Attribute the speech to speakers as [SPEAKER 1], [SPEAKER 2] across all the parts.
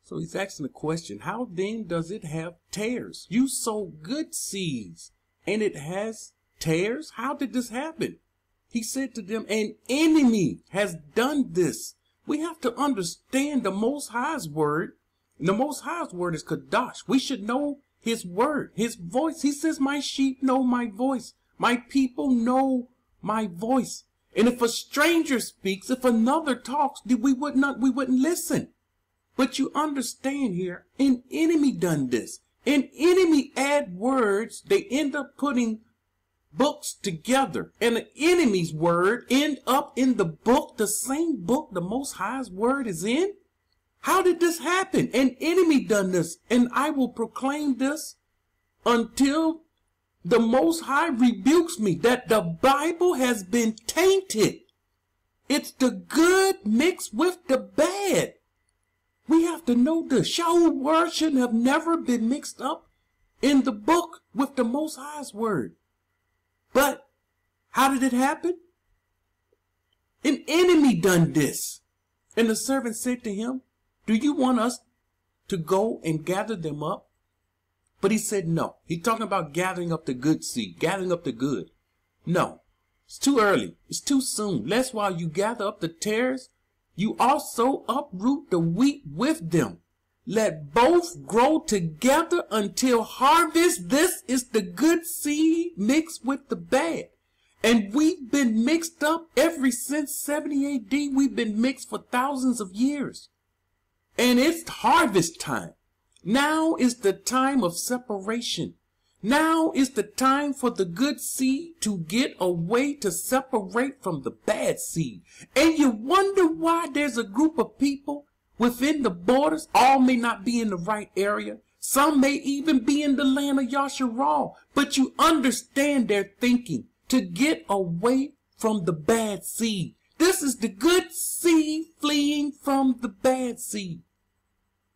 [SPEAKER 1] So he's asking the question, how then does it have tares? You sow good seeds, and it has tares? How did this happen? He said to them, an enemy has done this. We have to understand the Most High's word. The Most High's word is Kadash. We should know his word, his voice. He says, my sheep know my voice. My people know my voice. And if a stranger speaks, if another talks, we wouldn't listen. But you understand here, an enemy done this. An enemy add words, they end up putting books together. And the enemy's word end up in the book, the same book the Most High's word is in. How did this happen? An enemy done this. And I will proclaim this until the Most High rebukes me that the Bible has been tainted. It's the good mixed with the bad. We have to know this. Yahweh's word shouldn't have never been mixed up in the book with the Most High's word. But how did it happen? An enemy done this. And the servant said to him, do you want us to go and gather them up? But he said no. He's talking about gathering up the good seed, gathering up the good. No, it's too early. It's too soon. Lest while you gather up the tares, you also uproot the wheat with them. Let both grow together until harvest. This is the good seed mixed with the bad. And we've been mixed up ever since 70 AD. We've been mixed for thousands of years. And it's harvest time. Now is the time of separation. Now is the time for the good seed to get away, to separate from the bad seed. And you wonder why there's a group of people within the borders. All may not be in the right area. Some may even be in the land of Yasharal. But you understand their thinking, to get away from the bad seed. This is the good seed fleeing from the bad seed.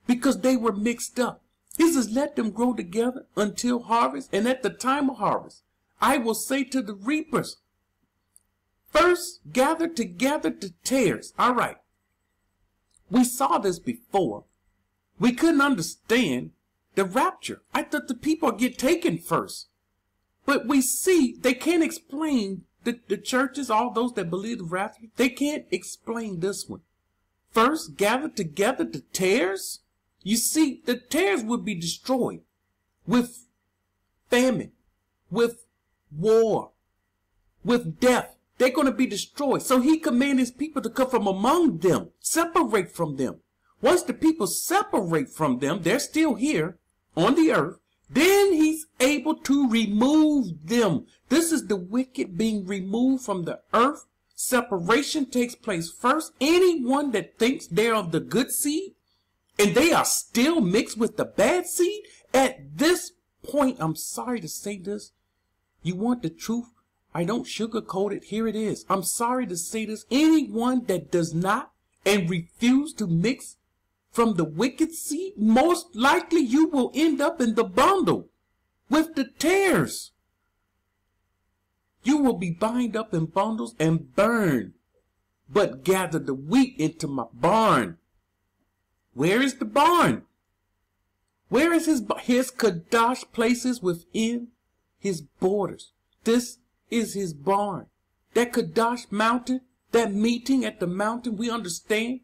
[SPEAKER 1] Because they were mixed up. He says, let them grow together until harvest. And at the time of harvest, I will say to the reapers, first gather together the tares. All right. We saw this before. We couldn't understand the rapture. I thought the people get taken first. But we see they can't explain the churches, all those that believe the rapture. They can't explain this one. First gather together the tares. You see, the tares would be destroyed with famine, with war, with death. They're going to be destroyed. So he commanded his people to come from among them, separate from them. Once the people separate from them, they're still here on the earth. Then he's able to remove them. This is the wicked being removed from the earth. Separation takes place first. Anyone that thinks they're of the good seed, and they are still mixed with the bad seed, at this point, I'm sorry to say this, you want the truth? I don't sugarcoat it. Here it is. I'm sorry to say this. Anyone that does not and refuse to mix from the wicked seed, most likely you will end up in the bundle with the tares. You will be bound up in bundles and burned, but gather the wheat into my barn. Where is the barn? Where is his Kadash places within his borders? This is his barn. That Kadash mountain, that meeting at the mountain, we understand.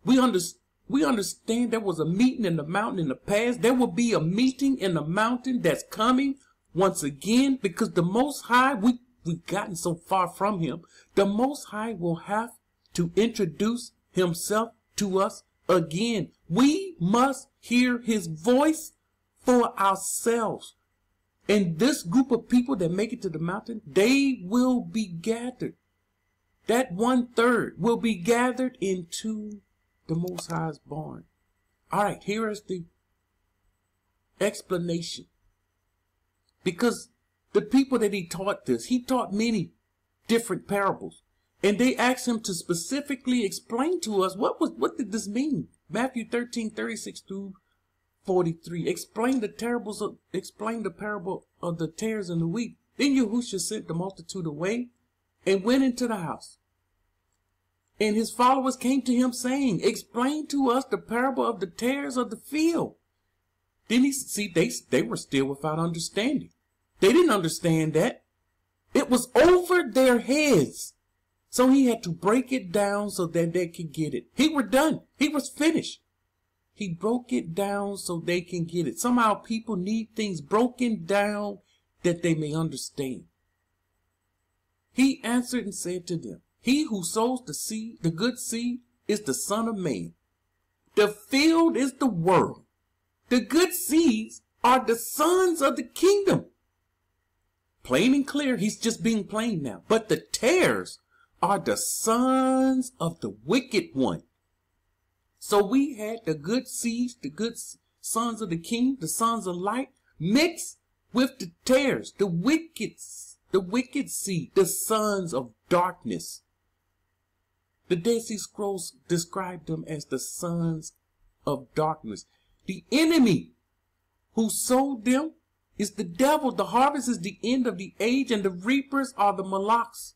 [SPEAKER 1] We understand there was a meeting in the mountain in the past. There will be a meeting in the mountain that's coming once again, because the Most High, we've gotten so far from him. The Most High will have to introduce himself to us again. We must hear his voice for ourselves. And this group of people that make it to the mountain, they will be gathered. That 1/3 will be gathered into the Most High's barn. All right, here is the explanation. Because the people that he taught this, he taught many different parables. And they asked him to specifically explain to us what did this mean? Matthew 13:36 through 43. Explain the parable of the tares and the wheat. Then Yahushua sent the multitude away and went into the house. And his followers came to him saying, explain to us the parable of the tares of the field. Then they were still without understanding. They didn't understand that. It was over their heads. So he had to break it down so that they could get it. He was done. He was finished. He broke it down so they can get it. Somehow people need things broken down that they may understand. He answered and said to them, he who sows the seed, the good seed, is the Son of Man. The field is the world. The good seeds are the sons of the kingdom. Plain and clear, he's just being plain now. But the tares are the sons of the wicked one. So we had the good seeds, the good sons of the king, the sons of light, mixed with the tares, the wicked seed, the sons of darkness. The Dead Sea Scrolls describe them as the sons of darkness. The enemy who sowed them is the devil. The harvest is the end of the age, and the reapers are the Malaks.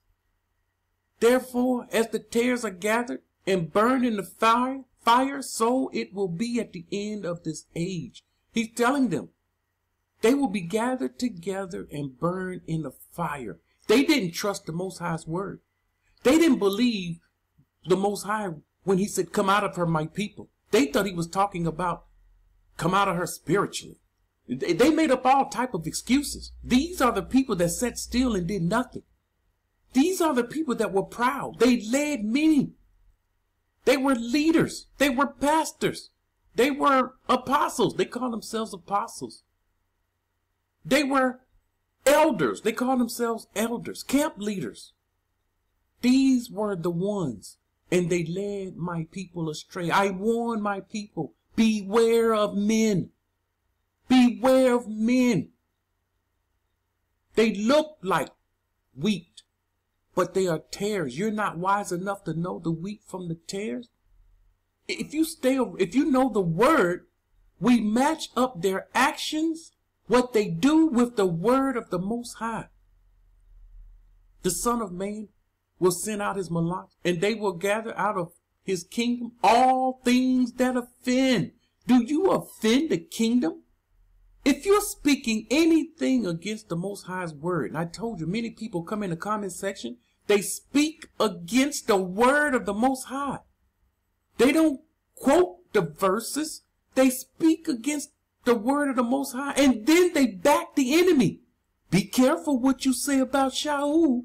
[SPEAKER 1] Therefore, as the tares are gathered and burned in the fire, so it will be at the end of this age. He's telling them they will be gathered together and burned in the fire. They didn't trust the Most High's word. They didn't believe the Most High when he said, come out of her, my people. They thought he was talking about come out of her spiritually. They made up all type of excuses. These are the people that sat still and did nothing. These are the people that were proud. They led many. They were leaders. They were pastors. They were apostles. They called themselves apostles. They were elders. They called themselves elders, camp leaders. These were the ones, and they led my people astray. I warn my people, beware of men. Beware of men. They look like wheat, but they are tares. You're not wise enough to know the wheat from the tares. If you know the word, we match up their actions, what they do, with the word of the Most High. The Son of Man will send out his Malaks, and they will gather out of his kingdom all things that offend. Do you offend the kingdom? If you're speaking anything against the Most High's word, and I told you, many people come in the comment section, they speak against the word of the Most High. They don't quote the verses. They speak against the word of the Most High, and then they back the enemy. Be careful what you say about Shaul.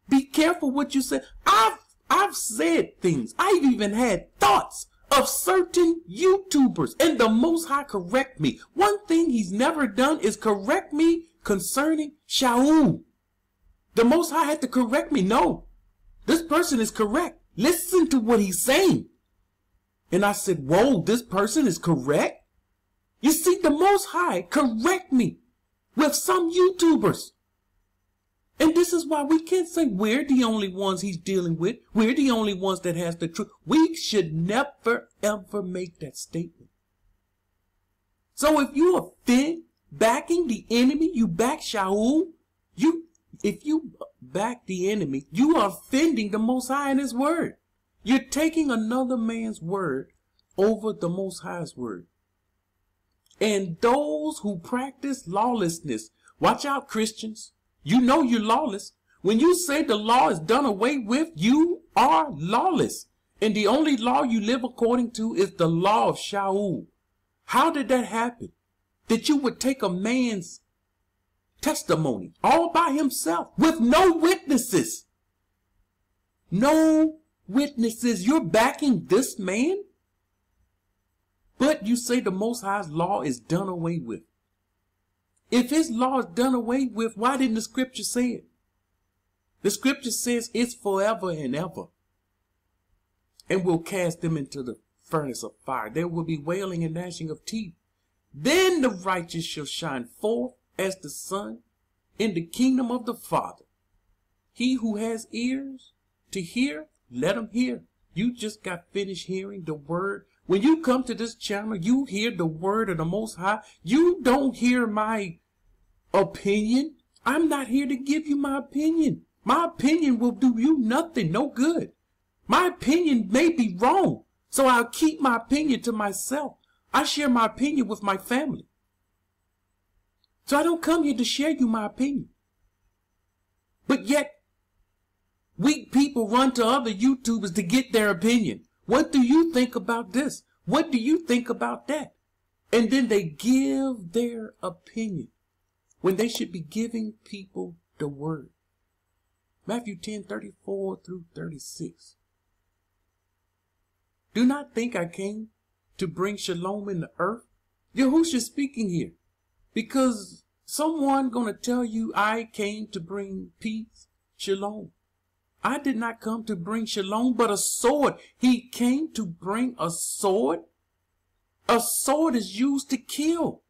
[SPEAKER 1] Be careful what you say. I've said things. I've even had thoughts of certain YouTubers, and the Most High correct me. One thing he's never done is correct me concerning Shaul. The Most High had to correct me. No, this person is correct. Listen to what he's saying. And I said, whoa, this person is correct? You see, the Most High correct me with some YouTubers. And this is why we can't say we're the only ones he's dealing with. We're the only ones that has the truth. We should never, ever make that statement. So if you offend backing the enemy, you back Shaul. If you back the enemy, you are offending the Most High and his word. You're taking another man's word over the Most High's word. And those who practice lawlessness, watch out, Christians. You know you're lawless. When you say the law is done away with, you are lawless. And the only law you live according to is the law of Shaul. How did that happen? That you would take a man's testimony all by himself with no witnesses. No witnesses. You're backing this man? But you say the Most High's law is done away with. If his law is done away with, why didn't the scripture say it? The scripture says it's forever and ever. And will cast them into the furnace of fire. There will be wailing and gnashing of teeth. Then the righteous shall shine forth as the sun in the kingdom of the Father. He who has ears to hear, let him hear. You just got finished hearing the word. When you come to this channel, you hear the word of the Most High. You don't hear my opinion. I'm not here to give you my opinion. My opinion will do you nothing, no good. My opinion may be wrong, so I'll keep my opinion to myself. I share my opinion with my family. So I don't come here to share you my opinion. But yet, weak people run to other YouTubers to get their opinion. What do you think about this? What do you think about that? And then they give their opinion when they should be giving people the word. Matthew 10:34 through 36. Do not think I came to bring shalom in the earth. Yahusha speaking here. Because someone gonna tell you I came to bring peace, shalom. I did not come to bring shalom, but a sword. He came to bring a sword. A sword is used to kill.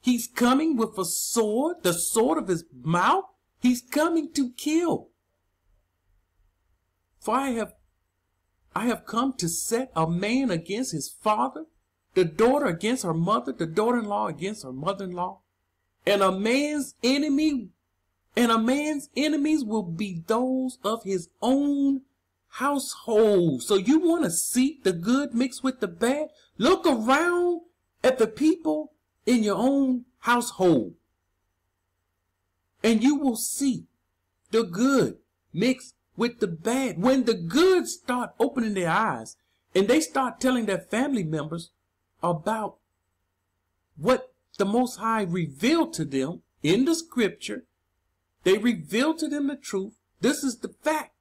[SPEAKER 1] He's coming with a sword, the sword of his mouth. He's coming to kill. For I have come to set a man against his father, the daughter against her mother, the daughter-in-law against her mother-in-law, and a man's enemies will be those of his own household. So you want to see the good mixed with the bad? Look around at the people in your own household, and you will see the good mixed with the bad. When the good start opening their eyes and they start telling their family members about what the Most High revealed to them in the scripture, they revealed to them the truth. This is the fact.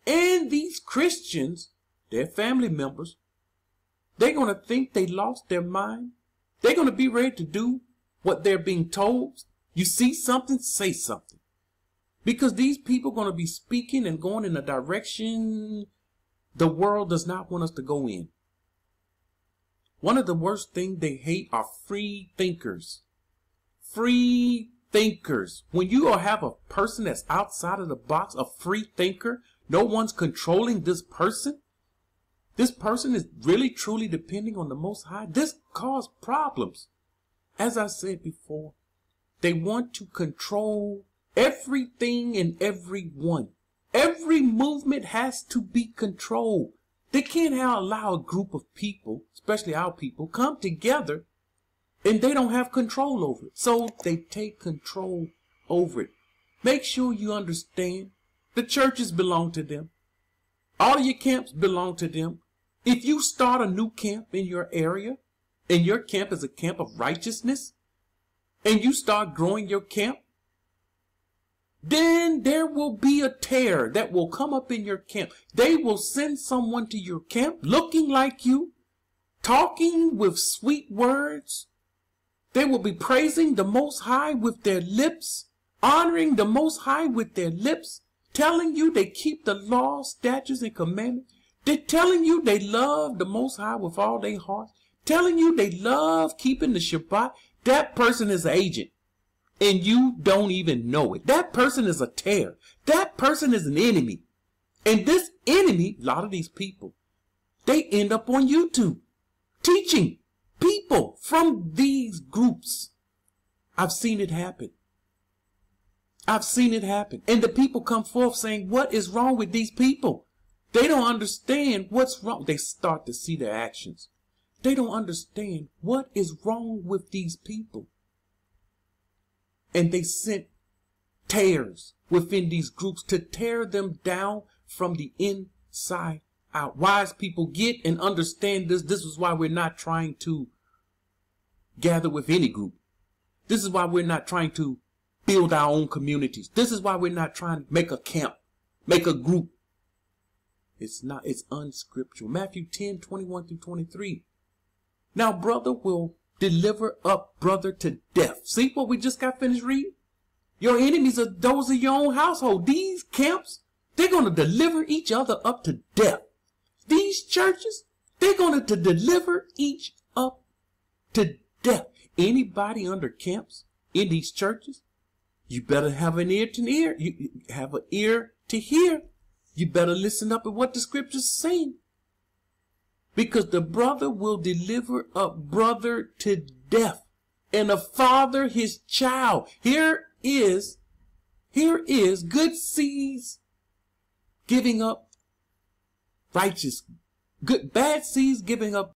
[SPEAKER 1] And these Christians, their family members, they're going to think they lost their mind. They're going to be ready to do what they're being told. You see something, say something. Because these people are going to be speaking and going in a direction the world does not want us to go in. One of the worst things they hate are free thinkers. Free thinkers. When you have a person that's outside of the box, a free thinker, no one's controlling this person. This person is really truly depending on the Most High. This causes problems. As I said before, they want to control everything and everyone. Every movement has to be controlled. They can't allow a group of people, especially our people, come together and they don't have control over it. So they take control over it. Make sure you understand the churches belong to them. All of your camps belong to them. If you start a new camp in your area, and your camp is a camp of righteousness, and you start growing your camp, then there will be a tear that will come up in your camp. They will send someone to your camp looking like you, talking with sweet words. They will be praising the Most High with their lips, honoring the Most High with their lips, telling you they keep the law, statutes, and commandments. They're telling you they love the Most High with all their hearts, telling you they love keeping the Shabbat. That person is an agent, and you don't even know it. That person is a tear. That person is an enemy. And this enemy, a lot of these people, they end up on YouTube teaching people from these groups. I've seen it happen. I've seen it happen. And the people come forth saying, what is wrong with these people? They don't understand what's wrong. They start to see their actions. They don't understand what is wrong with these people. And they sent tears within these groups to tear them down from the inside out. Wise people get and understand this. This is why we're not trying to gather with any group. This is why we're not trying to build our own communities. This is why we're not trying to make a camp, make a group. It's unscriptural. Matthew 10:21 through 23. Now brother will deliver up brother to death. See what we just got finished reading? Your enemies are those of your own household. These camps, they're going to deliver each other up to death. These churches, they're going to deliver each up to death. Anybody under camps in these churches, you better have an ear to hear. You have an ear to hear. You better listen up at what the scriptures saying. Because the brother will deliver up brother to death, and a father his child. Here is good seeds giving up righteous, good, bad seeds giving up